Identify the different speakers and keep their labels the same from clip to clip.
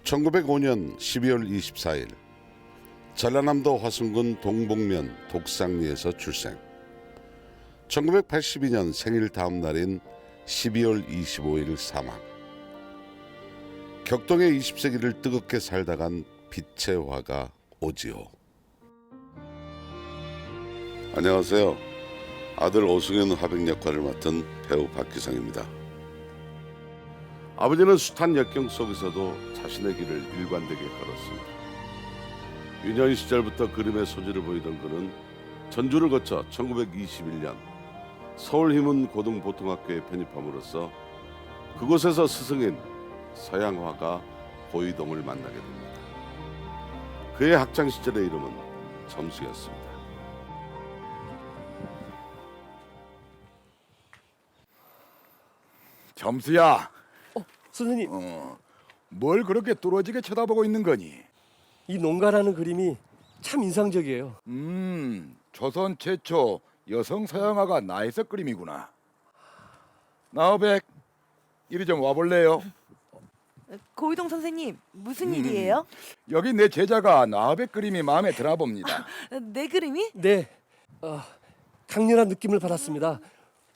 Speaker 1: 1905년 12월 24일 전라남도 화순군 동북면 독상리에서 출생. 1982년 생일 다음 날인 12월 25일 사망. 격동의 20세기를 뜨겁게 살다 간 빛의 화가 오지호. 안녕하세요. 아들 오승현 화백 역할을 맡은 배우 박기성입니다. 아버지는 숱한 역경 속에서도 자신의 길을 일관되게 걸었습니다. 유년 시절부터 그림의 소질을 보이던 그는 전주를 거쳐 1921년 서울희문고등보통학교에 편입함으로써 그곳에서 스승인 서양화가 고이동을 만나게 됩니다. 그의 학창 시절의 이름은 점수였습니다.
Speaker 2: 점수야,
Speaker 3: 선생님,
Speaker 2: 뭘 그렇게 뚫어지게 쳐다보고 있는 거니?
Speaker 3: 이 농가라는 그림이 참 인상적이에요.
Speaker 2: 조선 최초 여성 서양화가 나혜석 그림이구나. 나우백, 이리 좀 와볼래요?
Speaker 4: 고이동 선생님, 무슨 일이에요?
Speaker 2: 여기 내 제자가 나우백 그림이 마음에 드나 봅니다.
Speaker 4: 내 그림이?
Speaker 3: 네, 강렬한 느낌을 받았습니다.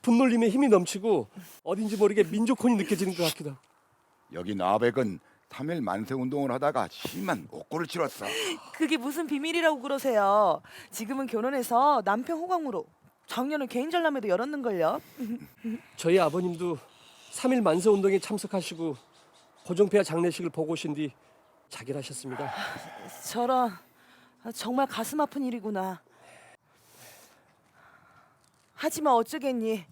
Speaker 3: 분놀림에 힘이 넘치고 어딘지 모르게 민족혼이 느껴지는 것 같기도 하고.
Speaker 2: 여기 나우백은 3일 만세 운동을 하다가 심한 옥고를 치렀어.
Speaker 4: 그게 무슨 비밀이라고 그러세요? 지금은 결혼해서 남편 호강으로 작년은 개인 전람회도 열었는걸요.
Speaker 3: 저희 아버님도 3.1 만세운동에 참석하시고 고종폐하 장례식을 보고 오신 뒤 자결하셨습니다.
Speaker 4: 저런, 정말 가슴 아픈 일이구나. 하지만 어쩌겠니?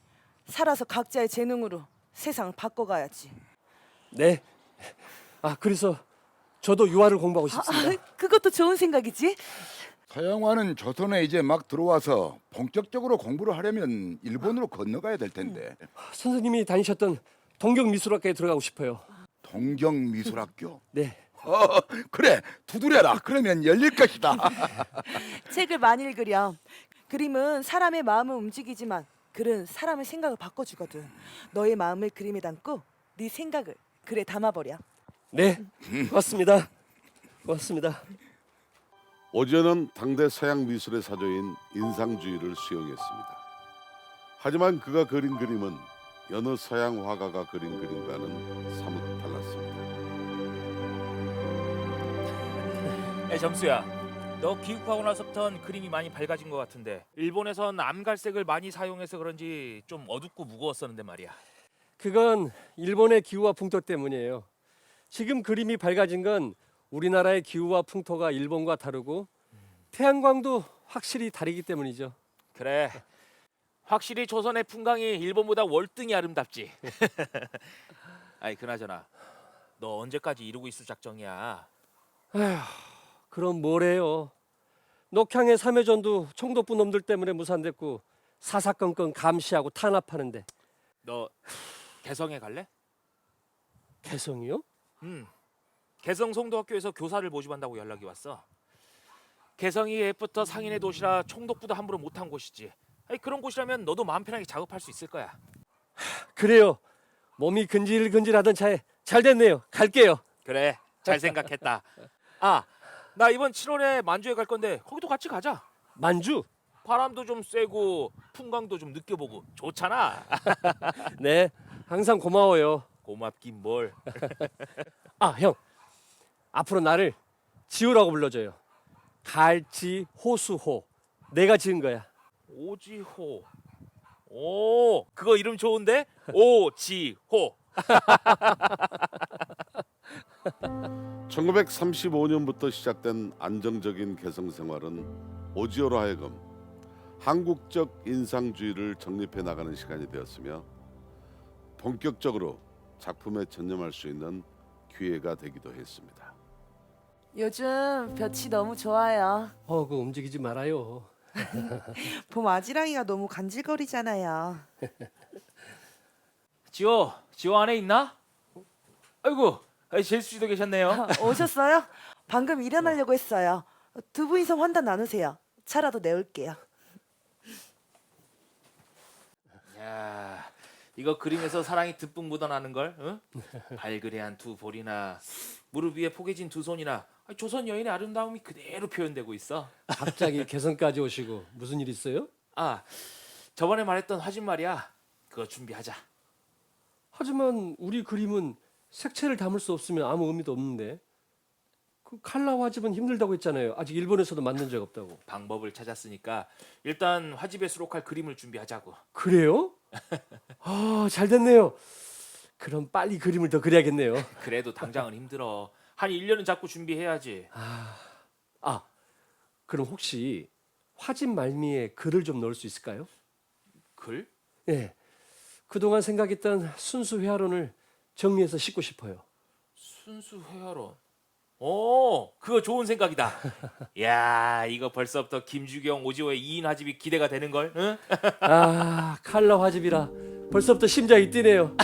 Speaker 4: 살아서 각자의 재능으로 세상을 바꿔가야지.
Speaker 3: 네, 그래서 저도 유화를 공부하고 싶습니다.
Speaker 4: 그것도 좋은 생각이지?
Speaker 2: 서양화는 조선에 이제 막 들어와서 본격적으로 공부를 하려면 일본으로 건너가야 될 텐데.
Speaker 3: 선생님이 다니셨던 동경미술학과에 들어가고 싶어요.
Speaker 2: 동경미술학교?
Speaker 3: 네,
Speaker 2: 그래, 두드려라. 그러면 열릴 것이다.
Speaker 4: 책을 많이 읽으렴. 그림은 사람의 마음을 움직이지만 글은 사람의 생각을 바꿔주거든. 너의 마음을 그림에 담고 네 생각을 글에 담아버려.
Speaker 3: 네, 고맙습니다. 고맙습니다.
Speaker 1: 오지호는 당대 서양 미술의 사조인 인상주의를 수용했습니다. 하지만 그가 그린 그림은 여느 서양 화가가 그린 그림과는 사뭇 달랐습니다.
Speaker 5: 야, 점수야. 너 귀국하고 나서부턴 그림이 많이 밝아진 것 같은데 일본에선 암갈색을 많이 사용해서 그런지 좀 어둡고 무거웠었는데 말이야.
Speaker 3: 그건 일본의 기후와 풍토 때문이에요. 지금 그림이 밝아진 건 우리나라의 기후와 풍토가 일본과 다르고 태양광도 확실히 다르기 때문이죠.
Speaker 5: 그래. 확실히 조선의 풍광이 일본보다 월등히 아름답지. 아이 그나저나 너 언제까지 이러고 있을 작정이야?
Speaker 3: 그럼 뭐래요? 녹향의 3회전도 총독부 놈들 때문에 무산됐고 사사건건 감시하고 탄압하는데.
Speaker 5: 너 개성에 갈래?
Speaker 3: 개성이요?
Speaker 5: 개성 송도학교에서 교사를 모집한다고 연락이 왔어. 개성이 옛부터 상인의 도시라 총독부도 함부로 못한 곳이지. 아니, 그런 곳이라면 너도 마음 편하게 작업할 수 있을 거야.
Speaker 3: 그래요. 몸이 근질근질하던 차에 잘 됐네요. 갈게요.
Speaker 5: 그래, 잘 생각했다. 아, 나 이번 7월에 만주에 갈 건데 거기도 같이 가자.
Speaker 3: 만주?
Speaker 5: 바람도 좀 쐬고 풍광도 좀 느껴보고 좋잖아.
Speaker 3: 네, 항상 고마워요.
Speaker 5: 고맙긴 뭘.
Speaker 3: 형. 앞으로 나를 지호라고 불러줘요. 갈지 호수호. 내가 지은 거야.
Speaker 5: 오지호. 오, 그거 이름 좋은데? 오지호.
Speaker 1: 1935년부터 시작된 안정적인 개성 생활은 오지호로 하여금 한국적 인상주의를 정립해 나가는 시간이 되었으며 본격적으로 작품에 전념할 수 있는 기회가 되기도 했습니다.
Speaker 4: 요즘 볕이 너무 좋아요.
Speaker 3: 그거 움직이지 말아요.
Speaker 4: 봄 아지랑이가 너무 간질거리잖아요.
Speaker 5: 지호 안에 있나? 아이고, 제수 씨도 계셨네요.
Speaker 4: 오셨어요? 방금 일어나려고 했어요. 두 분이서 환단 나누세요. 차라도 내올게요.
Speaker 5: 야, 이거 그림에서 사랑이 듬뿍 묻어나는 걸. 응? 발그레한 두 볼이나 무릎 위에 포개진 두 손이나 조선 여인의 아름다움이 그대로 표현되고 있어.
Speaker 3: 갑자기 개성까지 오시고 무슨 일 있어요?
Speaker 5: 아, 저번에 말했던 화진 말이야. 그거 준비하자.
Speaker 3: 하지만 우리 그림은 색채를 담을 수 없으면 아무 의미도 없는데. 그 칼라 화집은 힘들다고 했잖아요. 아직 일본에서도 만든 적 없다고.
Speaker 5: 방법을 찾았으니까 일단 화집에 수록할 그림을 준비하자고.
Speaker 3: 그래요? 아, 잘 됐네요. 그럼 빨리 그림을 더 그려야겠네요.
Speaker 5: 그래도 당장은 힘들어. 한 1년은 자꾸 준비해야지.
Speaker 3: 아, 그럼 혹시 화집 말미에 글을 좀 넣을 수 있을까요?
Speaker 5: 글?
Speaker 3: 네. 그동안 생각했던 순수 회화론을 정리해서 싣고 싶어요.
Speaker 5: 순수 회화론. 오, 그거 좋은 생각이다. 야, 이거 벌써부터 김주경, 오지호의 2인 화집이 기대가 되는 걸. 응?
Speaker 3: 아, 칼라 화집이라 벌써부터 심장이 뛰네요.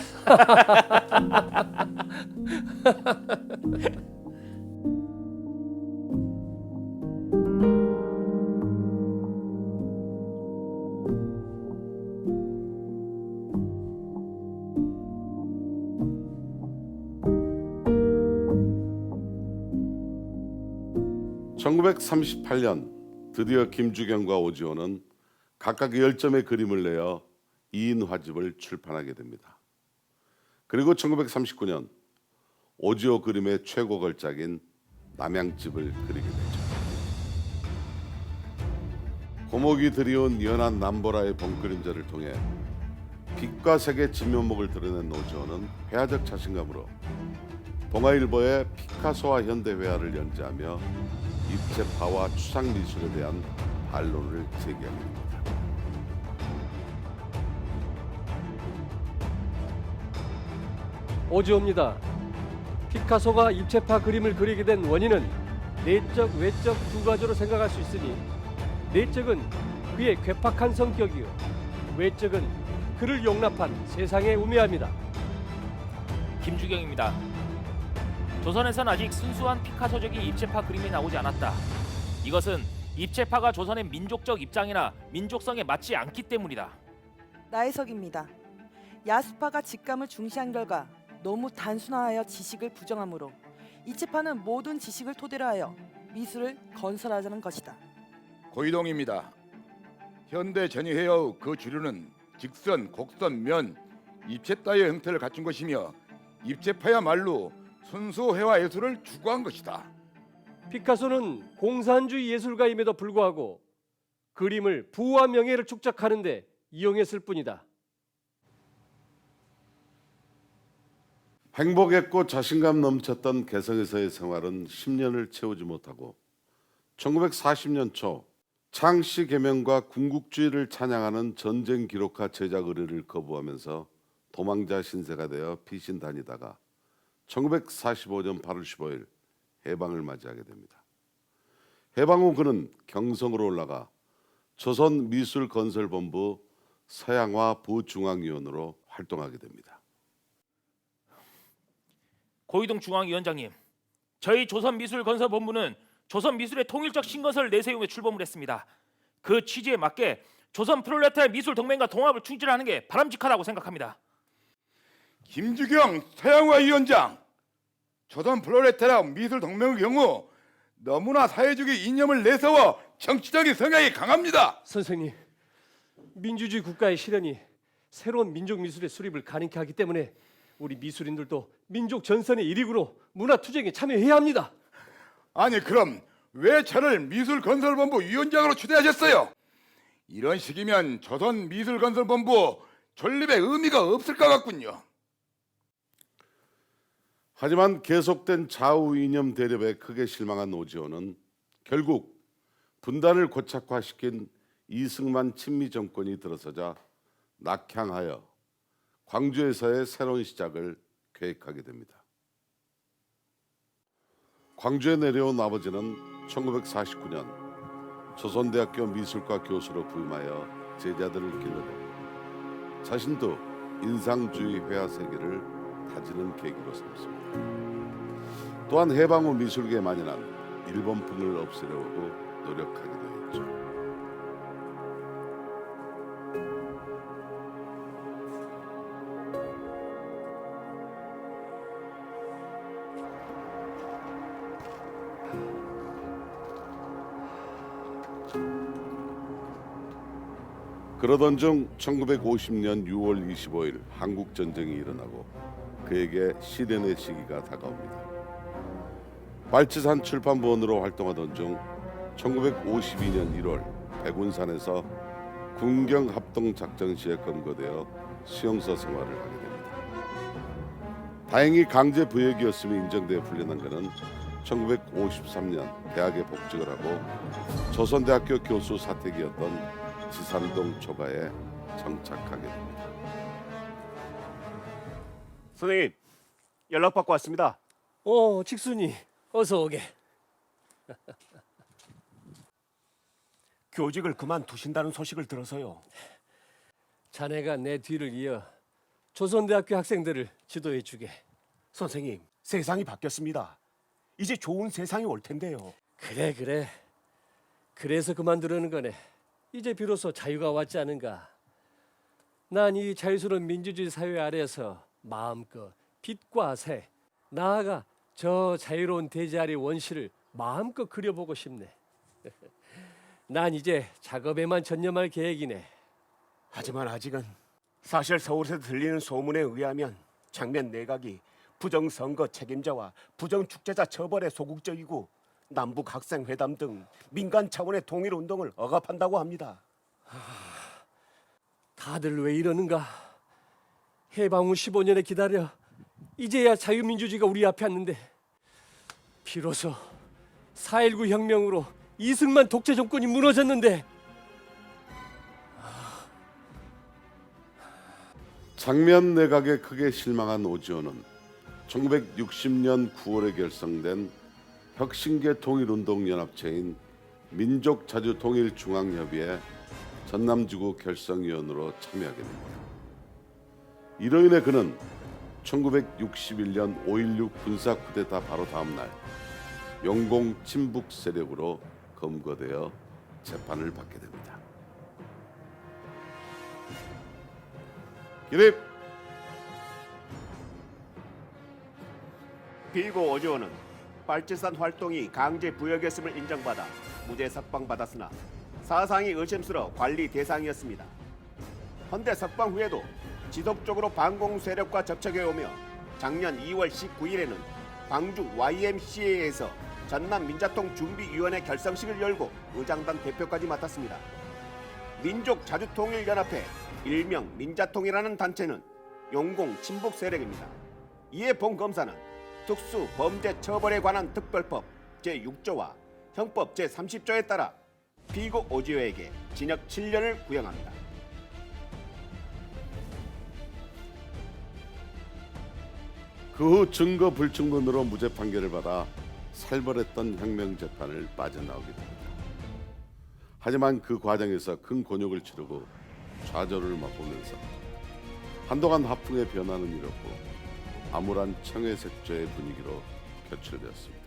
Speaker 1: (1938년) 드디어 김주경과 오지호는 각각 10점의 그림을 내어 2인 화집을 출판하게 됩니다. 그리고 1939년 오지호 그림의 최고 걸작인 남양집을 그리게 되죠. 고목이 드리운 연한 남보라의 봄그림자를 통해 빛과 색의 진면목을 드러낸 오지호는 회화적 자신감으로 동아일보의 피카소와 현대회화를 연재하며 입체파와 추상미술에 대한 반론을 제기하게 됩니다.
Speaker 3: 오지호입니다. 피카소가 입체파 그림을 그리게 된 원인은 내적, 외적 두 가지로 생각할 수 있으니 내적은 그의 괴팍한 성격이요 외적은 그를 용납한 세상의 우매함이다.
Speaker 5: 김주경입니다. 조선에선 아직 순수한 피카소적인 입체파 그림이 나오지 않았다. 이것은 입체파가 조선의 민족적 입장이나 민족성에 맞지 않기 때문이다.
Speaker 4: 나혜석입니다. 야수파가 직감을 중시한 결과 너무 단순화하여 지식을 부정하므로 입체파는 모든 지식을 토대로 하여 미술을 건설하자는 것이다.
Speaker 2: 고이동입니다. 현대 전이회화의 그 주류는 직선, 곡선, 면, 입체 따위의 형태를 갖춘 것이며 입체파야말로 순수 회화 예술을 추구한 것이다.
Speaker 3: 피카소는 공산주의 예술가임에도 불구하고 그림을 부와 명예를 축적하는 데 이용했을 뿐이다.
Speaker 1: 행복했고 자신감 넘쳤던 개성에서의 생활은 10년을 채우지 못하고 1940년 초 창씨 개명과 군국주의를 찬양하는 전쟁 기록화 제작 의뢰를 거부하면서 도망자 신세가 되어 피신 다니다가 1945년 8월 15일 해방을 맞이하게 됩니다. 해방 후 그는 경성으로 올라가 조선미술건설본부 서양화 부중앙위원으로 활동하게 됩니다.
Speaker 5: 고이동 중앙위원장님, 저희 조선미술건설본부는 조선미술의 통일적 신건설을 내세우며 출범을 했습니다. 그 취지에 맞게 조선 프롤레타리아 미술동맹과 동합을 추진하는 게 바람직하다고 생각합니다.
Speaker 2: 김주경 서양화 위원장, 조선 플로레타라 미술 동맹의 경우 너무나 사회주의 이념을 내세워 정치적인 성향이 강합니다.
Speaker 3: 선생님, 민주주의 국가의 실현이 새로운 민족 미술의 수립을 가능케 하기 때문에 우리 미술인들도 민족 전선의 일익으로 문화 투쟁에 참여해야 합니다.
Speaker 2: 아니 그럼 왜 저를 미술건설본부 위원장으로 추대하셨어요? 이런 식이면 조선 미술건설본부 존립의 의미가 없을 것 같군요.
Speaker 1: 하지만 계속된 좌우 이념 대립에 크게 실망한 오지호는 결국 분단을 고착화시킨 이승만 친미 정권이 들어서자 낙향하여 광주에서의 새로운 시작을 계획하게 됩니다. 광주에 내려온 아버지는 1949년 조선대학교 미술과 교수로 부임하여 제자들을 길러내고 자신도 인상주의 회화 세계를 다지는 계기로 삼습니다. 또한 해방 후 미술계에 만연한 일본풍을 없애려고 노력하기도 했죠. 그러던 중 1950년 6월 25일 한국 전쟁이 일어나고 그에게 시련의 시기가 다가옵니다. 발치산 출판부원으로 활동하던 중 1952년 1월 백운산에서 군경 합동 작전 시에 검거되어 수용소 생활을 하게 됩니다. 다행히 강제 부역이었음이 인정되어 풀려난 그는 1953년 대학에 복직을 하고 조선대학교 교수 사택이었던 지산동 초가에 정착하게 됩니다.
Speaker 6: 선생님, 연락 받고 왔습니다.
Speaker 3: 직순이 어서 오게.
Speaker 6: 교직을 그만두신다는 소식을 들어서요.
Speaker 3: 자네가 내 뒤를 이어 조선대학교 학생들을 지도해 주게.
Speaker 6: 선생님, 세상이 바뀌었습니다. 이제 좋은 세상이 올 텐데요.
Speaker 3: 그래. 그래서 그만두려는 거네. 이제 비로소 자유가 왔지 않은가. 난 이 자유스러운 민주주의 사회 아래에서 마음껏 빛과 새, 나아가 저 자유로운 대지 아래 원시를 마음껏 그려보고 싶네. 난 이제 작업에만 전념할 계획이네.
Speaker 6: 하지만 아직은 사실 서울에서 들리는 소문에 의하면 장면 내각이 부정선거 책임자와 부정축제자 처벌에 소극적이고 남북 학생회담 등 민간 차원의 통일운동을 억압한다고 합니다.
Speaker 3: 다들 왜 이러는가? 해방 후 15년에 기다려 이제야 자유민주주의가 우리 앞에 왔는데 비로소 4.19 혁명으로 이승만 독재 정권이 무너졌는데
Speaker 1: 장면 내각에 크게 실망한 오지호는 1960년 9월에 결성된 혁신계 통일운동연합체인 민족자주통일중앙협의회 전남지구 결성위원으로 참여하게 됩니다. 이로 인해 그는 1961년 5.16 군사 쿠데타 바로 다음 날 용공 친북 세력으로 검거되어 재판을 받게 됩니다. 기립!
Speaker 6: 비고 오지호는 발치산 활동이 강제 부역이었음을 인정받아 무죄 석방받았으나 사상이 의심스러워 관리 대상이었습니다. 헌데 석방 후에도 지속적으로 반공 세력과 접촉해오며 작년 2월 19일에는 광주 YMCA에서 전남 민자통 준비위원회 결성식을 열고 의장단 대표까지 맡았습니다. 민족자주통일연합회 일명 민자통이라는 단체는 용공 친북 세력입니다. 이에 본 검사는 특수 범죄 처벌에 관한 특별법 제6조와 형법 제30조에 따라 피고 오지호에게 징역 7년을 구형합니다.
Speaker 1: 그 후 증거 불충분으로 무죄 판결을 받아 살벌했던 혁명 재판을 빠져나오게 됩니다. 하지만 그 과정에서 큰 곤욕을 치르고 좌절을 맛보면서 한동안 화풍의 변화는 이뤘고 암울한 청해색조의 분위기로 표출되었습니다.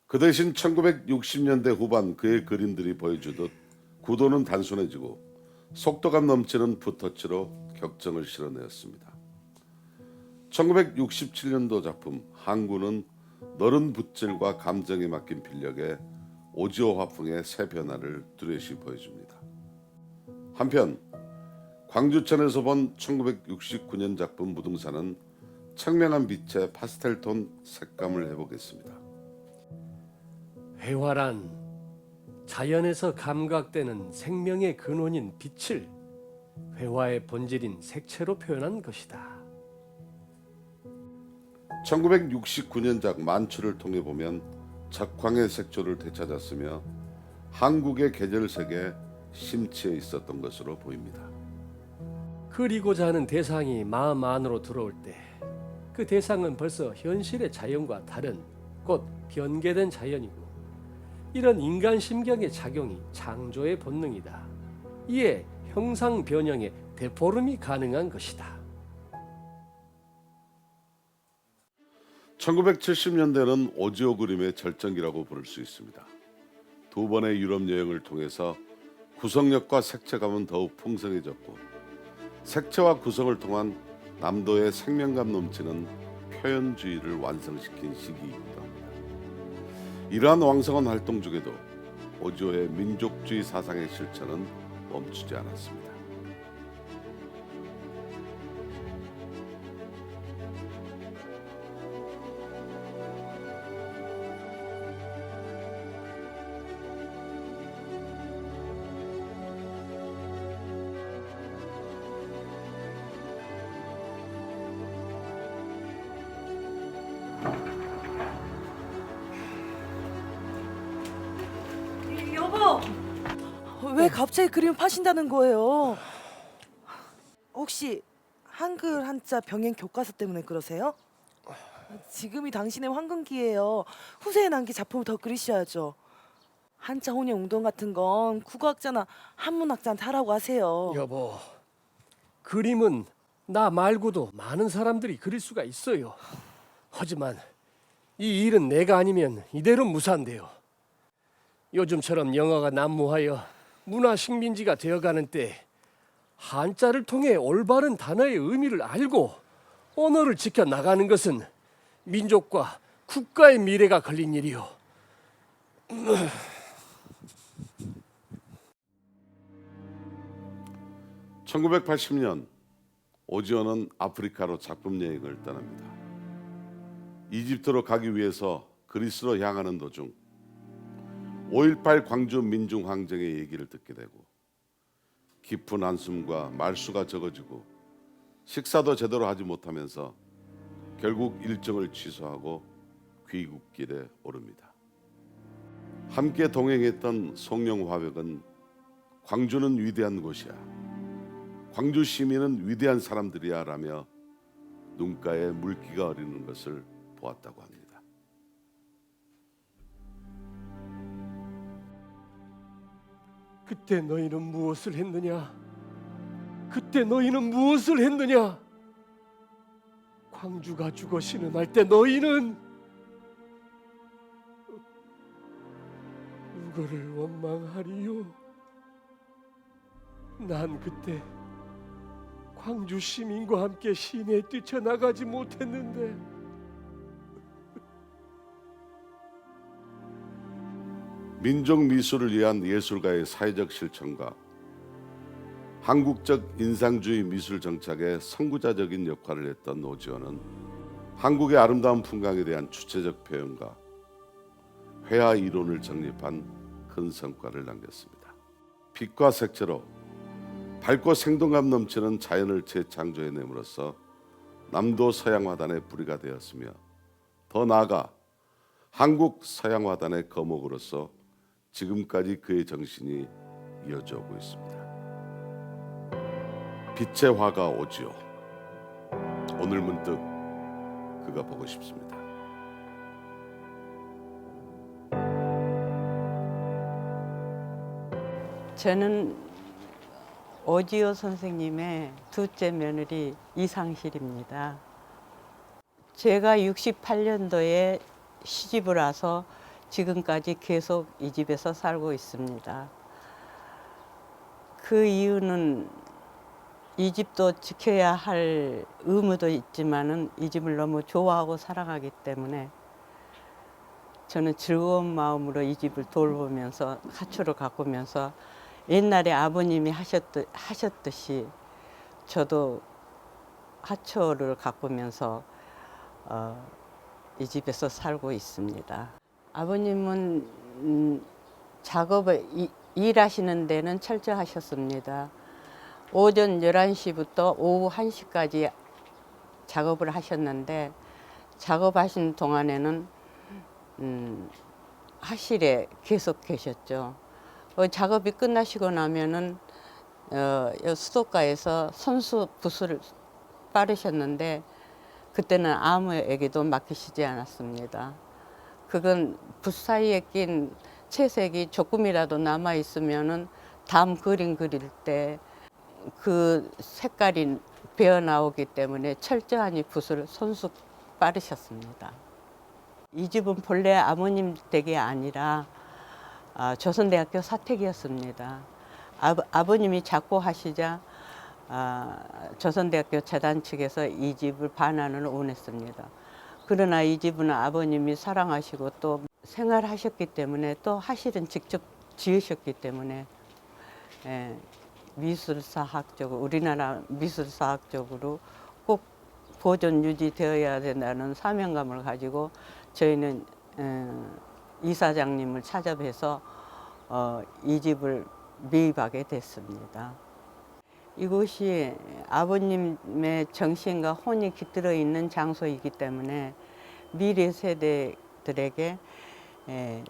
Speaker 1: 그 대신 1960년대 후반 그의 그림들이 보여주듯 구도는 단순해지고 속도감 넘치는 붓터치로 격정을 실어내었습니다. 1967년도 작품 항구는 너른 붓질과 감정에 맡긴 필력에 오지호 화풍의 새 변화를 뚜렷이 보여줍니다. 한편 광주천에서 본 1969년 작품 무등산은 청명한 빛의 파스텔톤 색감을 회복했습니다.
Speaker 3: 회화란 자연에서 감각되는 생명의 근원인 빛을 회화의 본질인 색채로 표현한 것이다.
Speaker 1: 1969년작 만추를 통해 보면 적황의 색조를 되찾았으며 한국의 계절색에 심취해 있었던 것으로 보입니다.
Speaker 3: 그리고자 하는 대상이 마음 안으로 들어올 때 그 대상은 벌써 현실의 자연과 다른 곧 변개된 자연이고 이런 인간 심경의 작용이 창조의 본능이다. 이에 형상 변형의 되포름이 가능한 것이다.
Speaker 1: 1970년대는 오지호 그림의 절정기라고 부를 수 있습니다. 두 번의 유럽 여행을 통해서 구성력과 색채감은 더욱 풍성해졌고 색채와 구성을 통한 남도의 생명감 넘치는 표현주의를 완성시킨 시기이기도 합니다. 이러한 왕성한 활동 중에도 오지호의 민족주의 사상의 실천은 멈추지 않았습니다.
Speaker 4: 여보! 왜 갑자기 그림을 파신다는 거예요? 혹시 한글 한자 병행 교과서 때문에 그러세요? 지금이 당신의 황금기예요. 후세에 남긴 작품을 더 그리셔야죠. 한자 혼용 운동 같은 건 국어학자나 한문학자한테 하라고 하세요.
Speaker 3: 여보, 그림은 나 말고도 많은 사람들이 그릴 수가 있어요. 하지만 이 일은 내가 아니면 이대로 무산돼요. 요즘처럼 영어가 난무하여 문화 식민지가 되어가는 때 한자를 통해 올바른 단어의 의미를 알고 언어를 지켜 나가는 것은 민족과 국가의 미래가 걸린 일이요.
Speaker 1: 1980년 오지원은 아프리카로 작품 여행을 떠납니다. 이집트로 가기 위해서 그리스로 향하는 도중 5.18 광주 민중항쟁의 얘기를 듣게 되고 깊은 한숨과 말수가 적어지고 식사도 제대로 하지 못하면서 결국 일정을 취소하고 귀국길에 오릅니다. 함께 동행했던 송영화백은 광주는 위대한 곳이야. 광주 시민은 위대한 사람들이야 라며 눈가에 물기가 어리는 것을 보았다고 합니다.
Speaker 3: 그때 너희는 무엇을 했느냐? 그때 너희는 무엇을 했느냐? 광주가 죽어 신음할 때 너희는 누구를 원망하리요? 난 그때 광주 시민과 함께 시내에 뛰쳐나가지 못했는데
Speaker 1: 민족 미술을 위한 예술가의 사회적 실천과 한국적 인상주의 미술 정착의 선구자적인 역할을 했던 오지원은 한국의 아름다운 풍광에 대한 주체적 표현과 회화 이론을 정립한 큰 성과를 남겼습니다. 빛과 색채로 밝고 생동감 넘치는 자연을 재창조해냄으로써 남도 서양화단의 뿌리가 되었으며 더 나아가 한국 서양화단의 거목으로서 지금까지 그의 정신이 이어져 오고 있습니다. 빛의 화가 오지요. 오늘 문득 그가 보고 싶습니다.
Speaker 7: 저는 오지호 선생님의 둘째 며느리 이상실입니다. 제가 68년도에 시집을 와서 지금까지 계속 이 집에서 살고 있습니다. 그 이유는 이 집도 지켜야 할 의무도 있지만은 이 집을 너무 좋아하고 사랑하기 때문에 저는 즐거운 마음으로 이 집을 돌보면서 화초를 가꾸면서 옛날에 아버님이 하셨듯이 저도 화초를 가꾸면서 이 집에서 살고 있습니다. 아버님은 작업을 일하시는 데는 철저하셨습니다. 오전 11시부터 오후 1시까지 작업을 하셨는데 작업하신 동안에는 하실에 계속 계셨죠. 작업이 끝나시고 나면은 수도가에서 손수 붓을 빠르셨는데 그때는 아무에게도 맡기시지 않았습니다. 그건 붓 사이에 낀 채색이 조금이라도 남아 있으면은 다음 그림 그릴 때 그 색깔이 배어 나오기 때문에 철저하니 붓을 손수 빠르셨습니다. 이 집은 본래 아버님 댁이 아니라 조선대학교 사택이었습니다. 아버님이 작고하시자 조선대학교 재단 측에서 이 집을 반환을 원했습니다. 그러나 이 집은 아버님이 사랑하시고 또 생활하셨기 때문에 또 하실은 직접 지으셨기 때문에 미술사학적으로 우리나라 미술사학적으로 꼭 보존 유지되어야 된다는 사명감을 가지고 저희는 이사장님을 찾아뵈서 이 집을 매입하게 됐습니다. 이곳이 아버님의 정신과 혼이 깃들어 있는 장소이기 때문에 미래 세대들에게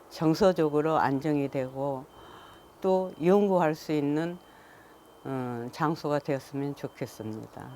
Speaker 7: 정서적으로 안정이 되고 또 연구할 수 있는 장소가 되었으면 좋겠습니다.